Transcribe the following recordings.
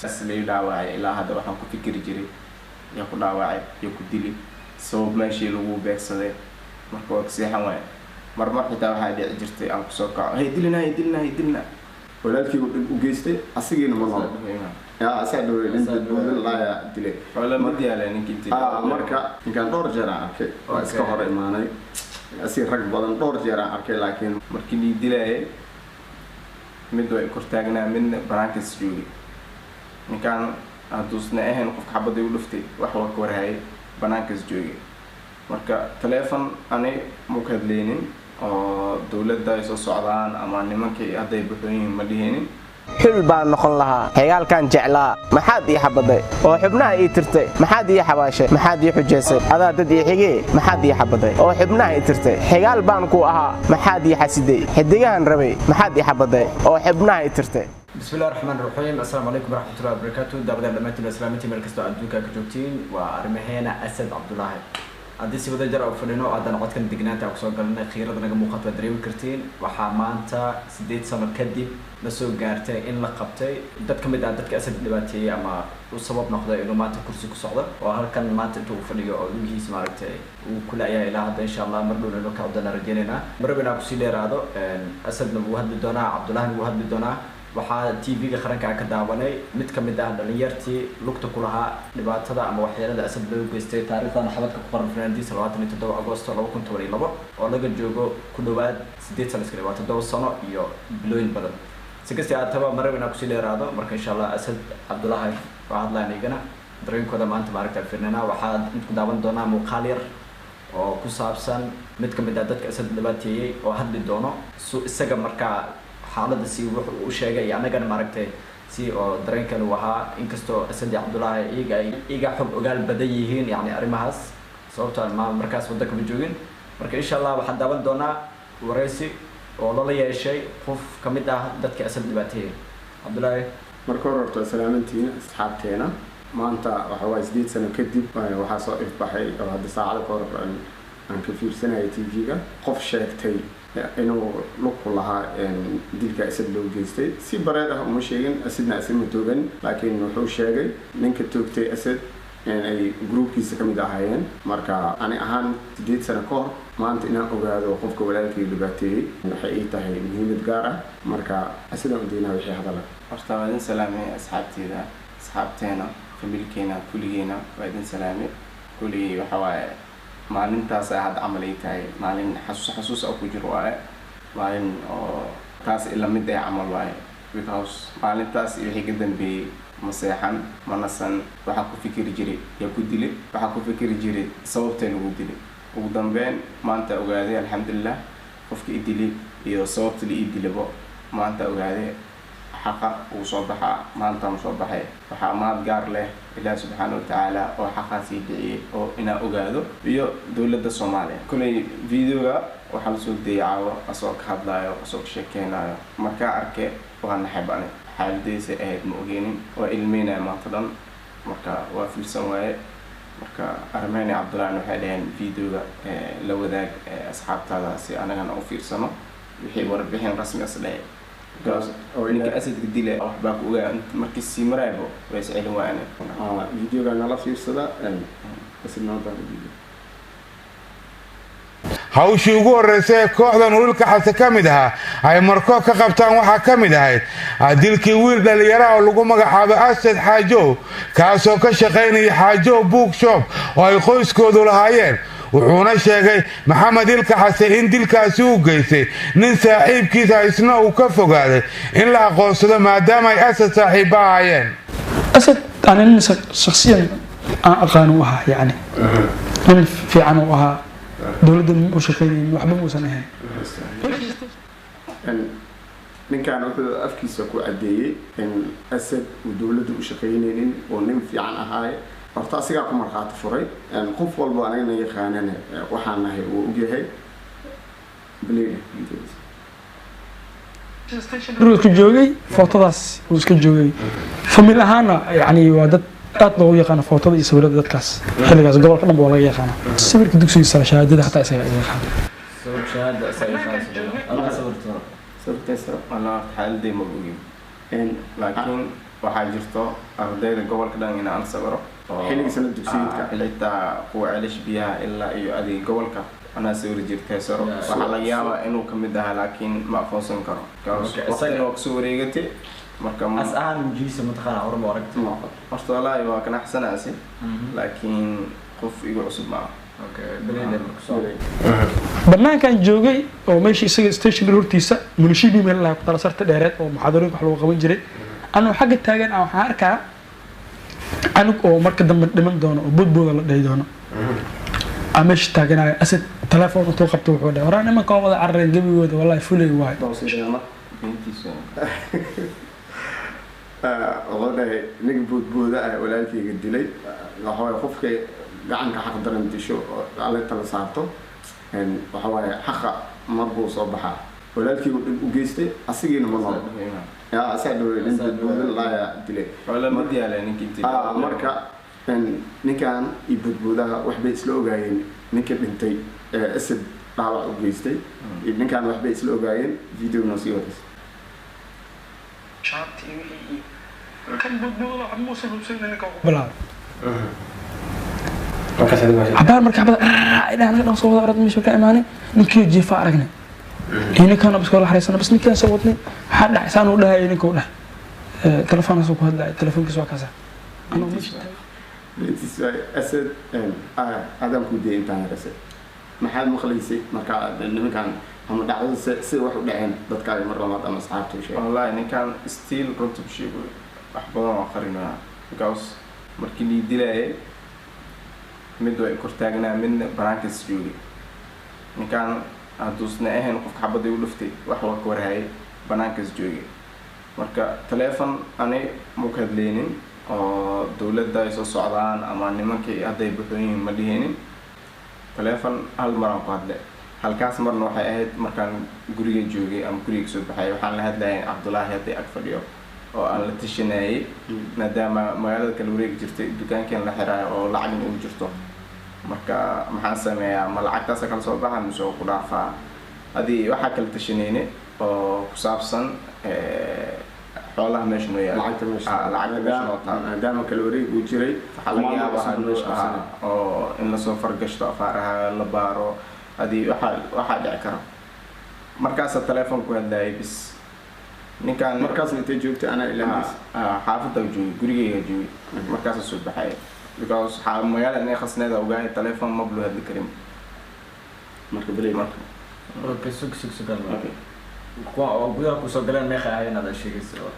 asli dhaawacay ilaa hadda waxaan ku fikiri jiray yaa ku dhaawacay iyo ku dili sabab meeshii lagu beegsaday marka waa seexan waay marmar xitaa waxaa dhici jirtay aan kusoo kaco hay dilina walaalkii u geystay asigiina ma nool yaa asaga dowladda la dilay wala ma diyaale ninkii dilay marka ninkan dhowr jeer aan arkay waa iska hor imaanay asi rag badan dhowr jeer aan arkay laakiin markii la dilay mid way kortaagnaa midna banaankaas joogay ninkan haduusna ahayn qof xabadii u dhuftay wax waa ka warhayay banaankaas joogay marka telefoon ani ma ka hadlaynin oo dawladda ay soo socdaan ama nimankii hadday buxooyin ma dhihinin xil baan noqon lahaa xigaalkan jeclaa maxaad ii xabaday oo xubnaha ii tirtay maxaad ii xabaashay maxaad ii xujaysay adaa dad ii xigee maxaad ii xabaday oo xubnaha ii tirtay xigaal baan ku ahaa maxaad ii xasiday xidigahan rabay maxaad ii xabaday oo xubnaha ii tirtay بسم الله الرحمن الرحيم السلام عليكم ورحمة الله وبركاته دابا دمتي الإسلامية مركز أدوكا كجوتين وأرمهنا أسد عبد الله هذه سبب الجرأة وفرنا وعندنا عد كان دقنات أو سو قلنا خير هذا نجم مخاطبة دريم كرتين وحمانتا سديت سنة كدي نسوق جارتي إن لقبتي دت كم بدأ دت كأسد دلوقتي أما والسبب ناخذ إنه ما تكرسي كصعدة وهل كان ما تتوفرني أو يجي سمارتي وكل أيام إلى هذا إن شاء الله مرلون لك عبدنا رجالنا مربنا كسيلة هذا أسد نبوهد بدونا عبد الله نبوهد بدونا waxaa TV-ga qaranka ka daawanay mid ka mid ah dhalinyartii lugta ku lahaa dhibaatada ama waxyeelada asad loo geystay taariikhdan xabadka ku qoran Fernandes 27 Agoosto 2022 oo laga joogo ku dhawaad 8 sano iska dhawaato 7 sano iyo bilooyin badan si kasta aataba marabina ku sii dheeraado marka insha Allah Asad Cabdullaahi waa hadlaynayna dareenkooda maanta maaragtay Fernandes waxaa inta daawan doona muuqaal yar oo ku saabsan mid ka mid ah dadka asad dhibaateeyay oo hadli doono isaga markaa حالة سي وشيء يعني أنا معركة سي أو درين كانوا وها إنكستو أسد عبد الله إيجا حب وقال بديهين يعني أرمهاس صوت مع مركز ودك بجوين مركز إن شاء الله واحد داون دونا ورئيسي والله لي شيء خوف كمدة دتك أسد دباتين عبد الله مركورة سلامتي أصحابتينا ما أنت وحواي جديد سنة كدب وحصل إفبحي أو هذا ساعة كورة عن كثير سنة تيجيها قف شيكتي inuu lug ku lahaa dilka asad loo geystay si bareed ah uma sheegin asadna asad ma toogan laakiin wuxuu sheegay ninka toogtay asad ay groupkiisa ka mid ahaayeen marka ani ahaan 8 sano ka hor maanta inaan ogaado qofka walaalkii dhibaateeyay waxay ii tahay muhiimad gaar ah marka asadna u diinaa wixii hadala horta waa idin salaamay asxaabteena familkeena kulligeena waa idin salaamay kulligii waxa waaye maalintaas ay hadda camal ay tahay maalin xasuus oo ku jiro waaye maalin oo taas ila mid ay camal waaye because maalintaas wixii ka dambeeyay ma seexan ma nasan waxa ku fikiri jiray yaa ku dilay waxa ku fikiri jiray sababta lagu dilay ugu dambeyn maanta ogaaday alxamdulillah qofka i dilay iyo sababta la i dilay maanta ogaaday حقا وصباحا ما أنت مصباحي وحا ما تجار له إله سبحانه وتعالى أو حقا سيدي أو إنا أجاده بيو دولة الصومالية كل فيديو وحال صوت ديعة أسوق هذا أسوق شكينا مركا أركي وأنا حب أنا حال دي سأهد مؤجين وإلمينا ما تضم مركا وفي السماء مركا أرماني عبد الله نحلين فيديو لو ذاك أصحاب هذا سي أنا كان أوفير سما بحي وربحين رسمي أصلي أو إنك أسد قديله أو حباك وأنت مركز سيمرايبو بس علوانه فيديو كان على في الصلاة بس النهارده فيديو hawshii ugu horeysay kooxdan wiilka xase ka mid ahaa ay markoo ka qabtaan waxaa ka mid ahayd dilkii wiil dhalinyaro oo lagu magacaabo Asad Xaajow kaasoo ka shaqaynaya Xaajow bookshop oo ay qoyskoodu lahaayeen wuxuuna sheegay maxamed ilka xase in dilkaasi uu geystay nin saaxiibkiisa isna uu ka fogaaday in la aqoonsado maadaama ay asad saaxiibo ahaayeen asad أنا شخصيا أقانو وها يعني من في عنو وها دولة المشركين وحبا موسى من كان أفكي سكو عدي إن أسد ودولة المشركين ونم في عنها هاي أرتاسيا كم مرات فري إن خوف والله أنا يخاننا وحنا هي وجهي بليه روك جوجي فوتوس روك جوجي فمن هنا يعني وادت أطلعوا يقانا فوتو يسوي لك كاس خلي قبل كنا بولا يقانا سبب كدوك سوي شهادة حتى يسوي سبب شهادة أنا صورت أنا حال دي مبوجين لكن waxaa jirto ardayda gobolka dhan inaan sawiro xilliga sanad dugsiyeedka xitaa kuwa celish biyaha ilaa iyo adig gobolka anaa sawiri jirtay saro waxaa laga yaabaa inuu kamid ahaa laakiin ma aqoonsan karo waqtiga waa kasoo wareegatay marka as ahaan mujiisa mataqaana horma aragtay horta wallaahi waa kanaxsanaasi laakiin qof igu cusub maaha banaankan joogay oo meesha isaga station hortiisa munishibi meel la ku sarta dheereed oo muxaadarooyin wax lagu qaban jiray anuu xagga taagan aan waxaan arkaa anug oo marka dambe dhiman doono oo boodbooda la dhahay doono meesha taaganayo asad telefoon intuu qabto wuxuu dhahay waraa nimanka oo wada carareen gebigooda wallaahi fulay waayo wuxuu dhahay ninka boodbooda ah walaalkayga dilay waxawaaye qofka gacanka xaq daran disho oo alle tala saarto waxa waaye xaqa marbuu soo baxaa walaalkiigu dhib u geystay asigiina ma nool yaa asaa dhawey nin badboodan laaya dilay marka ninkan iyo badboodaha waxbay isla ogaayeen ninka dhintay asad dhaawac u geystay ninkan waxbay isla ogaayeen videona sii wadays kan badbooda muusan hubsan ninka bilaab عبار مركب هذا إذا أنا قد صوت أرد مش ولا إيماني نكيو جيفا أرجعني هنا كان بس كل حريصنا بس نكيو صوتني حد عسان ولا هاي نكوله تلفون أسوق هذا التلفون كسوة كذا أنا مش أسد هذا كودي إنت أنا أسد محل مخليسي مركب لأنه كان هم دعوة سي واحد دعين بتكلم مرة ما أنا أصحابته شيء والله إن كان ستيل رتب شيء أحبطنا آخرين because مركني دلائي mid way kortaagnaa midna banaankaas joogay ninkaan haduusna ahayn qofka xabadii u dhuftay wax waa ka warhayay banaankaas joogay marka teleefon ani ma ka hadlaynin oo dowladda ay soo socdaan ama nimankii hadday buxooyin ma dhihinin teleefon hal maraan ku hadlay halkaas marna waxay ahayd markaan guriga joogay ama guriga soo baxay waxaan la hadlayay Cabdullaahi hadday ag fadhiyo oo aan la tashanayay maadaama magaalada kala wareegi jirtay dukaankeen la xiraayo oo lacagna ugu jirto marka maxaan sameeyaa ma lacagtaas kala soo baxan mise ku dhaafaa hadii waxaa kala tashanayne oo ku saabsan xoolaha meesha noo yaala lacagta meesha noo taal maadaama kala wareegi uu jiray waxaa laga yaabaa oo in lasoo fargashto afaaraha la baaro hadii waxaa dhici kara markaasa telefoon ku hadlayay bis ninkaan markaas intay joogtay ana ilaa xaafadda joogay gurigeyga joogay markaas soo baxay because magaalada inay khasneeda ogaay telefoon ma bulu hadli karin marka bilay marka okay sug okay kuwa gudaha ku soo galeen meeqa ayayna la sheegayso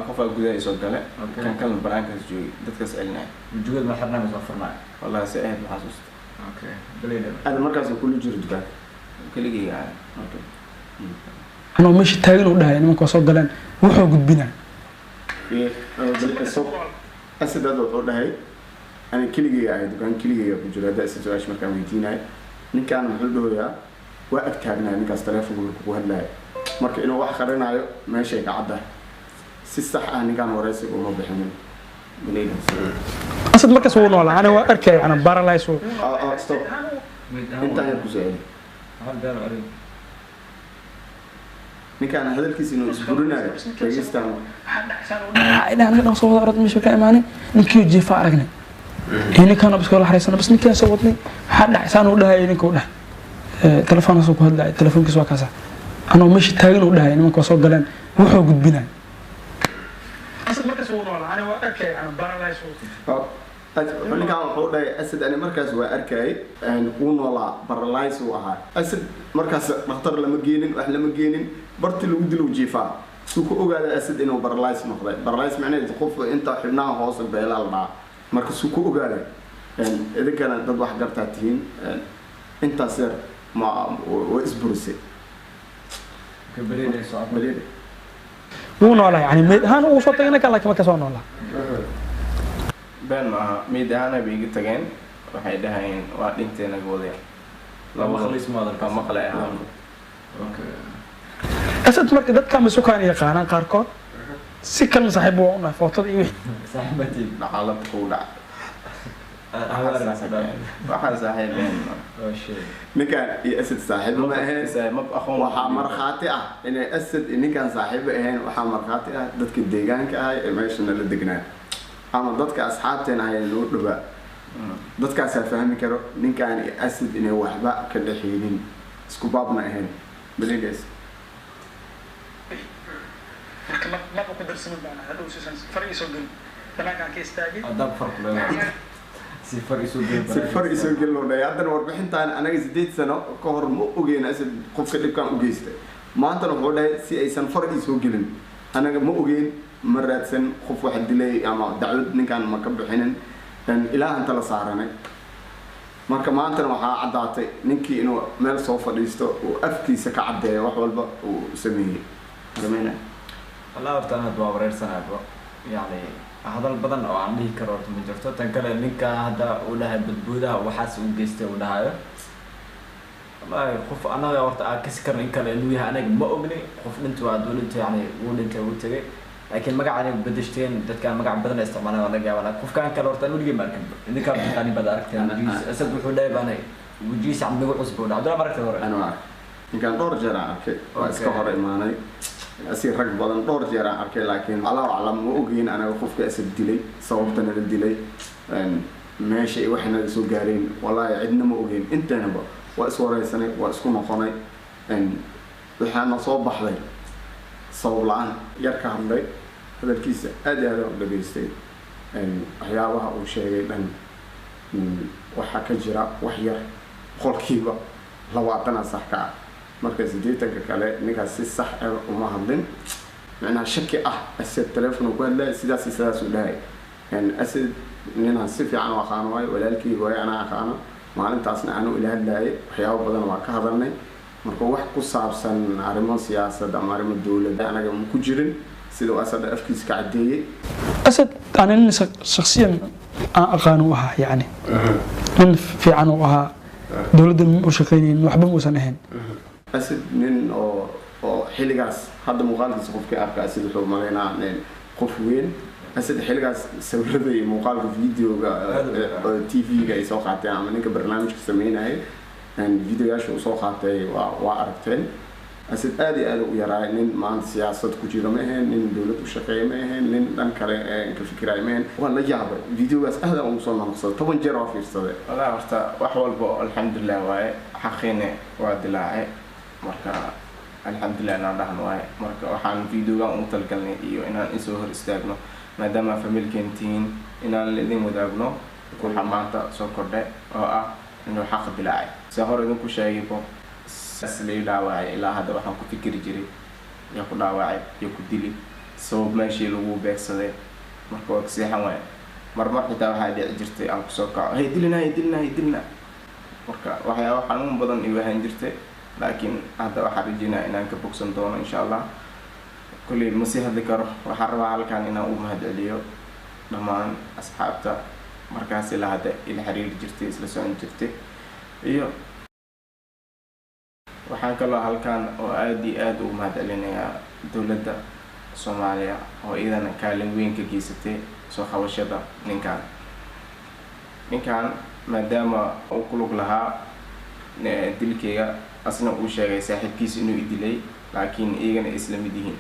qof gudaha soo gale kan kale banaankaas joogay dadkaas celinay wujugad ma xirnaa ma furnaa wallahi si aad ma xasuusto okay bilay aad markaas ku jiro dukaan kaligeyga okay أنا مش تاجر وده يعني ما كوسو قلنا وحو قد بنا. أسد هذا وده هاي أنا كل جي عايد كان كل جي بجرا ده أسد وعيش مكان ميتين هاي نكان محله يا وقت كابنا نكاس تلفون وهلا مرك إنه واحد خرنا عيو ماشي قعدة سيستح أنا كان وراسي وما بحمل بنيجي أسد ما كسوون ولا أنا وأركي أنا بارا لا يسوون. ستوب أنت يا كوزيل ninkaan hadalkiisa inuu isburinayo dhageystaan إذا أنا قد صوت أرد مش ولا إيماني نكيو جيفا أرجعني هنا كان بس كل حريصنا بس نكيو صوتني حد عسان ولا هاي نكوله تلفون أسوق هذا التلفون كسوة كذا أنا مش تاجر وده يعني ما كوسو قلنا وحو قد بنا. أسد ما كسوون ولا أنا وأركي أنا بارا لا يسوون. ninkaan wuxuu dhahay asad ani markaas waa arkay uu noolaa paralyze uu ahaa asad markaas dhakhtar lama geenin wax lama geenin barti lagu dilo jiifaa suu ku ogaaday asad inuu paralyze noqday paralyze macnaheedu qof inta xibnaha hoos beela la dhaca marka suu ku ogaaday idinkana dad wax gartaa tihiin intaas yar ma waa isburisay kabaliyay wuu noolaa yani haan uu soo tagay kala kama ka soo noolaa been maaha mid ahaana bay iga tageen waxay dhahayeen waa dhintay naga wadaya laba maqlay ahaan asad marka dadka masukaan yaqaanaan qaarkood si kan saaxiib u nahay footada iyo saaxiibtii dhaqaalada ku dhac waxaa saaxiibeen ninkaan iyo asad saaxiibo ma ahayn waxaa markhaati ah inay asad ninkaan saaxiibo ahayn waxaa markhaati ah dadka deegaanka ahay ee meesha nala degnaa ama dadka asxaabteen ahay noo dhawaa dadkaasaa fahmi karo ninkaan iyo asad inay waxba ka dhexeynin isku baabna ahayn baligays marka laba ku darsan baan hadhow siisan fariiso gal banaanka ka istaagay adab farq leeyahay sifar isu gel loo dhahay haddana warbixintaan anaga 8 sano ka hor ma ogeyn asad qofka dhibkaan u geystay maanta wuxuu dhahay si aysan far isu gelin anaga ma ogeyn ma raadsan qof wax dilay ama dacwad ninkaan ma ka bixinin ilaahan tala saaranay marka maantana waxaa caddaatay ninkii inuu meel soo fadhiisto oo afkiisa ka caddeeyo wax walba uu sameeyey rameyna والله horta aad waa wareersanaaba yani hadal badan oo aan dhihi karo horta ma jirto tan kale ninka hadda uu dhahay badboodaha waxaas uu geystay uu dhahayo wallahi qof anaga horta aan kasi karno in kale inuu yahay anaga ma ogni qof dhinta waa dowladda yani uu dhintay uu tagay laakiin magaca ay bedeshteen dadka magac badan ay isticmaalaan laga yaabaa qofkan kale horta weligii ma arkin idinka bixani bad aragteen asad wuxuu dhahay baanay wajiis camigu cusub oo dhacdo maragtay hore anaa ninkaan dhowr jeer aan arkay waa iska hor imaanay asi rag badan dhowr jeer aan arkay laakiin allah aclam ma ogeyn anaga qofka asad dilay sababtana la dilay meesha ay waxna soo gaareen wallahi cidna ma ogeyn intaanaba waa is wareysanay waa isku noqonay waxaana soo baxday sabab la'aan yar ka hadlay hadalkiisa aad iyo aad u dhageystay waxyaabaha uu sheegay dhan waxaa ka jira wax yar qolkiiba 20 sax ka ah marka 80 kale ninkaas si sax ah uma hadlin macnaha shaki ah asad telefoon ku hadlay sidaas u dhahay asad ninaan si fiican u aqaan waay walaalkii way ana aqaan maalintaasna aanu ila hadlay waxyaabo badan waa ka hadalnay marka wax ku saabsan arrimo siyaasadda ama arrimo dawladda anaga ma ku jirin sidoo asad afkiisa ka cadeeyay asad أنا شخصيا أقانو أها يعني من في عنو أها دولة المشركين وحبهم وسنهن أسد من أو حلقاس هذا مقالة صفوف كأرك أسد حب مالنا قفوين أسد حلقاس سوردي مقالة فيديو تي في جاي سوقاتي عملنا كبرنامج كسمينا هاي فيديو ياشو سوقاتي وعرفتين أسد آدي ويراي نين مان سياسة كتير مهن نين دولة وشقية مهن نين دنكرة كفكرة مهن ولا جابر فيديو بس هذا وصلنا مقصد طبعا جرى في الصدق والله ورتا وحول بو الحمد لله واي حقيني وادلاعي مركا الحمد لله أنا رهن واي مركا وحان فيديو قام متلقلني إيو إن إنسوهر استاغنو ما دام فاميل كنتين إن الذين مداغنو كل حمانتا سوكر ده إنه حق دلاعي سهر إذن كو شايبو سلي داوعي إلا هذا وحن كفكر جري ياكو داوعي ياكو ديلي سبب ماشي لو بيكسده marka waa seexan way marmar xitaa waxa dhici jirtay aan ku soo kaco hay dilna marka waxyaabo xanuun badan iyo waxaan jirtay laakiin hadda waxa rajinaa inaan ka bogsan doono insha Allah kulli ma sii hadli karo waxa rabaa halkan inaan u mahadceliyo dhamaan asxaabta markaas ila hada ila xiriir jirtay isla socon jirtay iyo waxaan kaloo halkan oo aad ugu mahadcelinayaa dawladda Soomaaliya oo idan kaalin weyn ka geysatay soo xawashada ninkan maadaama uu ku lug lahaa dilkeega asna uu sheegay saaxiibkiisa inuu idilay laakiin iyagana isla mid yihiin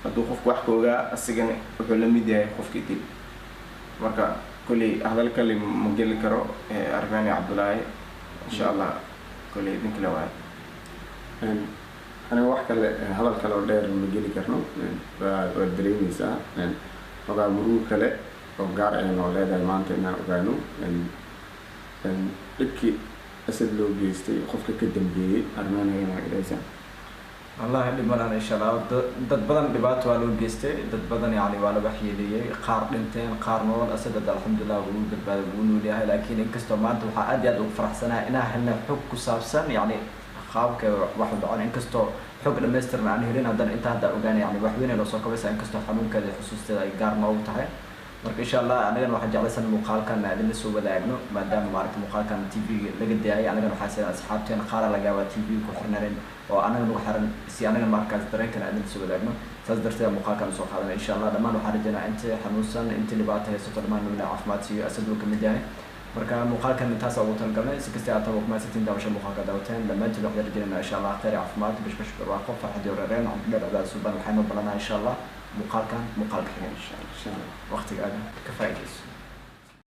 hadduu qofku wax ka ogaa asigana wuxuu la mid yahay qofka dil marka kulli hadal kale ma geli karo Armani Cabdullaahi insha Allah kulli idinka la waay أنا واحد هذا الكلام داير مجالي كرنو ودريمي سا وقع مرور كله وقار إنه أولاد المانت إنه وقعنا إبكي أسد لو بيستي خفك كدم بيه أرماني هنا إليسا والله اللي بدنا إن شاء الله دد بدن دبات والو بيستي دد بدن يعني والو بحيلية قار لنتين قار نور أسد الحمد لله ولود دبال ولود لها لكن إن كستمانت وحقد يدو فرح سنة إنها هنا حب كسابسن يعني qaabka wax dhacay in kasto xog dhameystirna aan helin hadan inta hada ogaan yani wax weyn oo soo kabaysa in kasto xanuunkeeda xusuusteeda ay gaar ma u tahay marka insha Allah anaga waxa jeclaysan muuqaalkan aan la soo wadaagno maadaama maaragtay muuqaalkan TV laga diyaayay anaga waxa sida asxaabteena qaar laga yaabaa TV ku xirnaan oo anaga nagu xiran si anaga markaas dareenkana aan la soo wadaagno saas darteed muuqaalkan soo qaadana insha Allah dhamaan waxa rajayna inta xanuunsan inta dhibaato haysto dhamaan mina caafimaad siiyo asad uu kamid yahay marka muuqaalkan intaas ugu talgalnay si kasta aad tahay kuma sitin daawasho muuqaalka daawateen dhammaantiin waxaan rajaynaynaa insha Allah khayr caafimaad bashbash barwaaqo farxad iyo reereen cabdillah abdaal suban waxaynu balanaa insha Allah muuqaalkan insha Allah waqtiga aad ka faa'iideyso